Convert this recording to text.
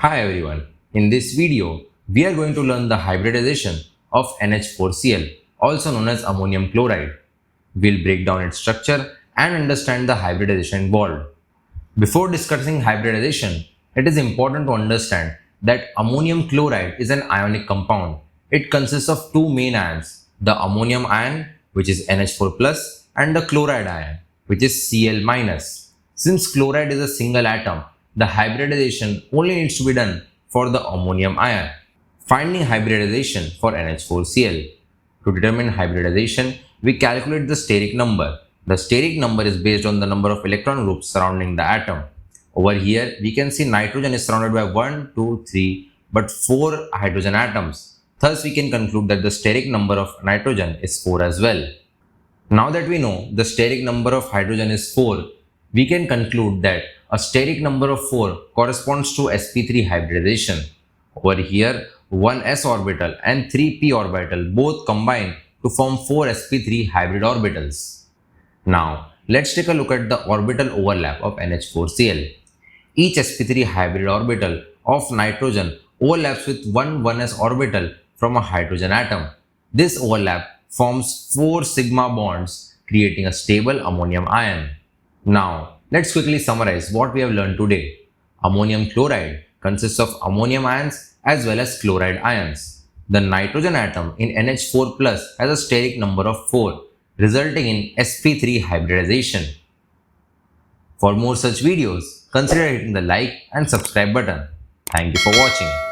Hi everyone, in this video we are going to learn the hybridization of NH₄Cl, also known as ammonium chloride. We'll break down its structure and understand the hybridization involved. Before discussing hybridization, it is important to understand that ammonium chloride is an ionic compound. It consists of two main ions, the ammonium ion, which is NH4+, and the chloride ion, which is Cl-. Since chloride is a single atom, the hybridization only needs to be done for the ammonium ion. Finding hybridization for NH₄Cl. To determine hybridization, we calculate the steric number. The steric number is based on the number of electron groups surrounding the atom. Over here, we can see nitrogen is surrounded by 1, 2, 3, but 4 hydrogen atoms. Thus, we can conclude that the steric number of nitrogen is 4 as well. Now that we know the steric number of hydrogen is 4, we can conclude that a steric number of 4 corresponds to sp3 hybridization. Over here, one s orbital and 3 p orbital both combine to form 4 sp3 hybrid orbitals. Now, let's take a look at the orbital overlap of NH₄Cl. Each sp3 hybrid orbital of nitrogen overlaps with one 1s orbital from a hydrogen atom. This overlap forms 4 sigma bonds, creating a stable ammonium ion. Now, let's quickly summarize what we have learned today. Ammonium chloride consists of ammonium ions as well as chloride ions. The nitrogen atom in NH4+ has a steric number of 4, resulting in sp3 hybridization. For more such videos, consider hitting the like and subscribe button. Thank you for watching.